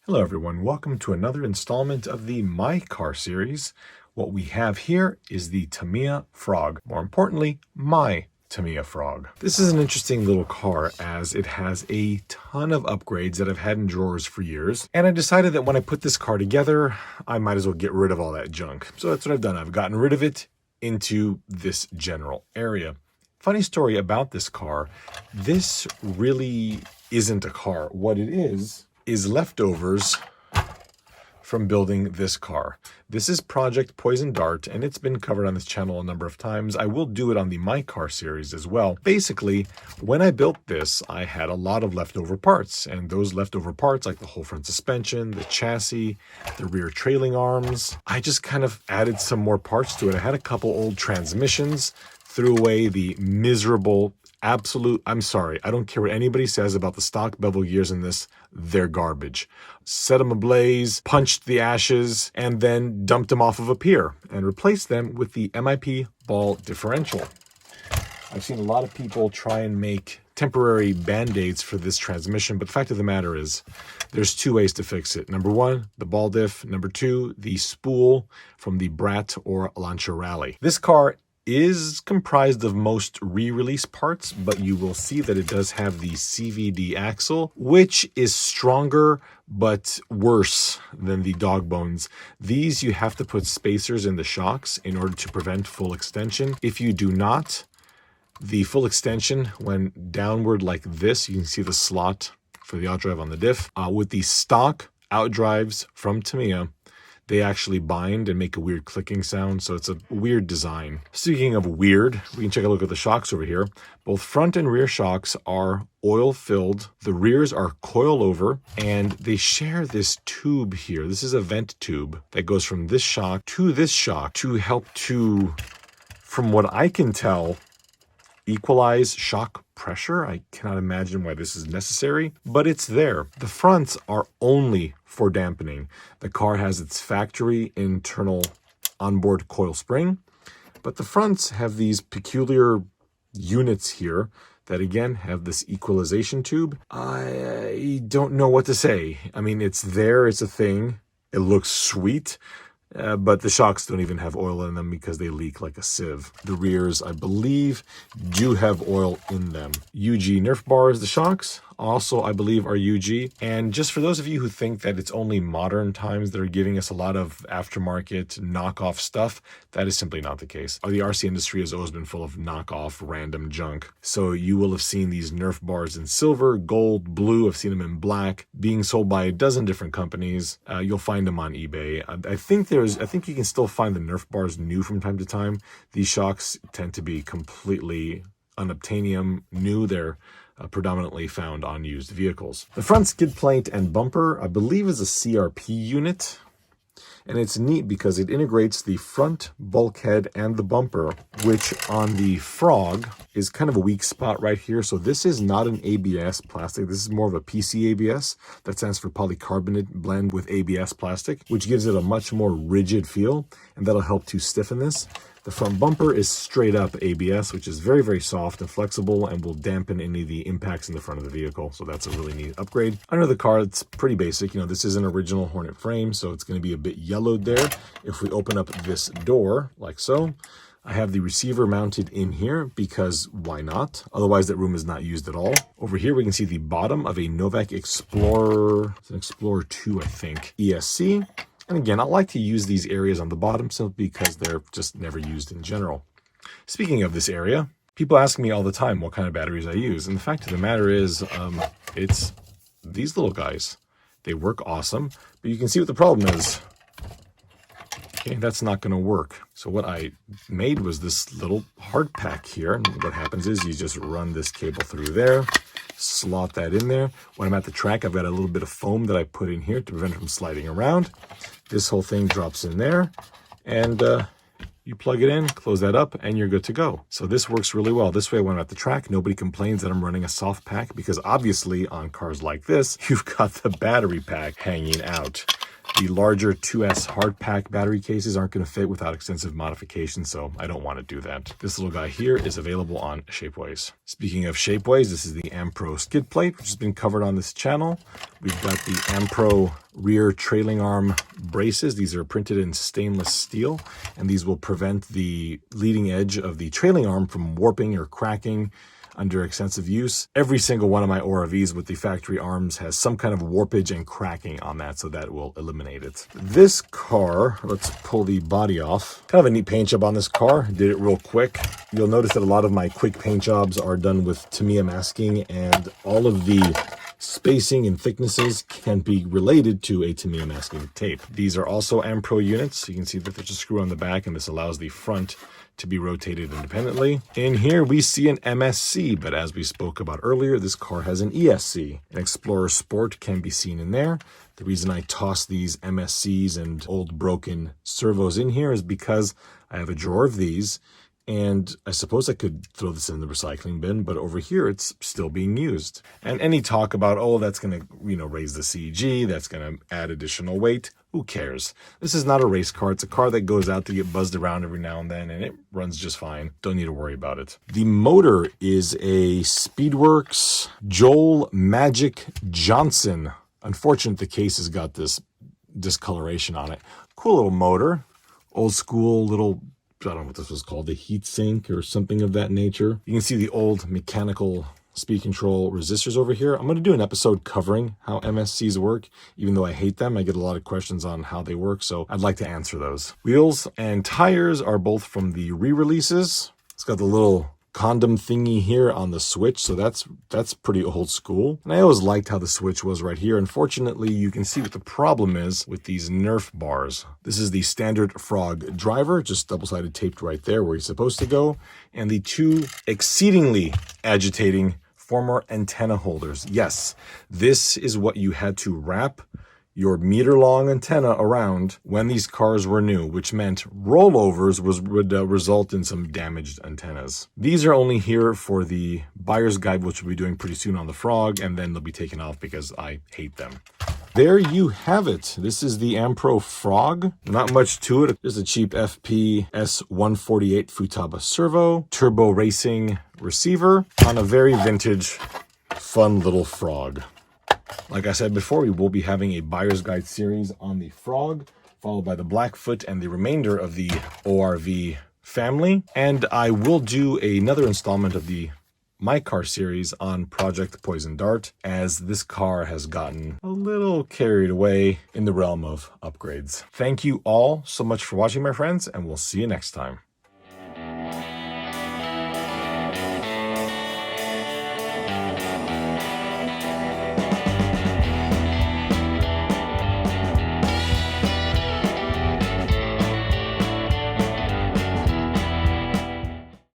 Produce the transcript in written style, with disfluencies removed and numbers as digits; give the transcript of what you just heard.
Hello everyone, welcome to another installment of the My Car series. What we have here is the Tamiya Frog. More importantly, my Tamiya Frog. This is an interesting little car as it has a ton of upgrades that I've had in drawers for years. And I decided that when I put this car together, I might as well get rid of all that junk. So that's what I've done. I've gotten rid of it into this general area. Funny story about this car. This really isn't a car. What it is leftovers from building this car. This is Project Poison Dart, and it's been covered on this channel a number of times. I will do it on the My Car series as well. Basically, when I built this, I had a lot of leftover parts, and those leftover parts, like the whole front suspension, the chassis, the rear trailing arms, I just kind of added some more parts to it. I had a couple old transmissions, threw away the miserable I'm sorry, I don't care what anybody says about the stock bevel gears in this, they're garbage. Set them ablaze, punched the ashes, and then dumped them off of a pier and replaced them with the MIP ball differential. I've seen a lot of people try and make temporary band-aids for this transmission, but the fact of the matter is there's two ways to fix it. Number one, the ball diff. Number two, the spool from the Brat or Lancia Rally. This car is comprised of most re-release parts, but you will see that it does have the CVD axle, which is stronger but worse than the dog bones. These you have to put spacers in the shocks in order to prevent full extension. If you do not, the full extension when downward like this, you can see the slot for the outdrive on the diff. With the stock outdrives from Tamiya, they actually bind and make a weird clicking sound, so it's a weird design. Speaking of weird, we can take a look at the shocks over here. Both front and rear shocks are oil-filled. The rears are coil-over, and they share this tube here. This is a vent tube that goes from this shock to help to, from what I can tell, equalize shock pressure. I cannot imagine why this is necessary, but it's there. The fronts are only for dampening. The car has its factory internal onboard coil spring, but the fronts have these peculiar units here that again have this equalization tube. I don't know what to say. I mean, it's there, it's a thing. It looks sweet. But the shocks don't even have oil in them because they leak like a sieve. The rears, I believe, do have oil in them. UG Nerf Bars, the shocks, also, I believe, are UG. And just for those of you who think that it's only modern times that are giving us a lot of aftermarket knockoff stuff, that is simply not the case. The RC industry has always been full of knockoff random junk. So you will have seen these Nerf Bars in silver, gold, blue. I've seen them in black, being sold by a dozen different companies. You'll find them on eBay. I think you can still find the Nerf Bars new from time to time. These shocks tend to be completely unobtainium new. They're predominantly found on used vehicles. The front skid plate and bumper, I believe, is a CRP unit. And it's neat because it integrates the front bulkhead and the bumper, which on the Frog is kind of a weak spot right here. So this is not an ABS plastic. This is more of a PC ABS. That stands for polycarbonate blend with ABS plastic, which gives it a much more rigid feel, and that'll help to stiffen this. The front bumper is straight up ABS, which is very, very soft and flexible and will dampen any of the impacts in the front of the vehicle. So that's a really neat upgrade. Under the car, it's pretty basic. You know, this is an original Hornet frame, so it's going to be a bit yellowed there. If we open up this door like so, I have the receiver mounted in here because why not? Otherwise, that room is not used at all. Over here, we can see the bottom of a Novak Explorer. It's an Explorer 2, I think, ESC. And again, I like to use these areas on the bottom simply because they're just never used in general. Speaking of this area, people ask me all the time what kind of batteries I use. And the fact of the matter is, it's these little guys. They work awesome, but you can see what the problem is. Okay, that's not going to work. So what I made was this little hard pack here. And what happens is you just run this cable through there, slot that in there. When I'm at the track, I've got a little bit of foam that I put in here to prevent it from sliding around. This whole thing drops in there, and you plug it in, close that up, and you're good to go. So this works really well. This way, when I'm at the track, nobody complains that I'm running a soft pack, because obviously on cars like this, you've got the battery pack hanging out. The larger 2S hard pack battery cases aren't going to fit without extensive modification, so I don't want to do that. This little guy here is available on Shapeways. Speaking of Shapeways, this is the Ampro skid plate, which has been covered on this channel. We've got the Ampro rear trailing arm braces. These are printed in stainless steel, and these will prevent the leading edge of the trailing arm from warping or cracking under extensive use. Every single one of my ORVs with the factory arms has some kind of warpage and cracking on that, so that will eliminate it. This car, let's pull the body off. Kind of a neat paint job on this car. Did it real quick. You'll notice that a lot of my quick paint jobs are done with Tamiya masking, and all of the spacing and thicknesses can be related to a Tamiya masking tape. These are also Ampro units. You can see that there's a screw on the back, and this allows the front to be rotated independently. In here we see an MSC, but as we spoke about earlier, this car has an ESC. An Explorer Sport can be seen in there. The reason I toss these MSCs and old broken servos in here is because I have a drawer of these, and I suppose I could throw this in the recycling bin, but over here it's still being used. And any talk about, oh, that's going to, raise the CG, that's going to add additional weight, who cares? This is not a race car. It's a car that goes out to get buzzed around every now and then, and it runs just fine. Don't need to worry about it. The motor is a Speedworks Joel Magic Johnson. Unfortunate the case has got this discoloration on it. Cool little motor. Old school little, I don't know what this was called, a heat sink or something of that nature. You can see the old mechanical speed control resistors over here. I'm going to do an episode covering how MSCs work. Even though I hate them, I get a lot of questions on how they work, so I'd like to answer those. Wheels and tires are both from the re-releases. It's got the little condom thingy here on the switch, so that's pretty old school. And I always liked how the switch was right here. Unfortunately, you can see what the problem is with these Nerf bars. This is the standard Frog driver, just double-sided taped right there where he's supposed to go, and the two exceedingly agitating former antenna holders. Yes, this is what you had to wrap your meter-long antenna around when these cars were new, which meant rollovers would result in some damaged antennas. These are only here for the buyer's guide, which we'll be doing pretty soon on the Frog, and then they'll be taken off because I hate them. There you have it. This is the Ampro Frog. Not much to it. Just a cheap FP S148 Futaba servo, turbo racing receiver on a very vintage, fun little Frog. Like I said before, we will be having a buyer's guide series on the Frog, followed by the Blackfoot and the remainder of the ORV family. And I will do another installment of the My Car series on Project Poison Dart, as this car has gotten a little carried away in the realm of upgrades. Thank you all so much for watching, my friends, and we'll see you next time.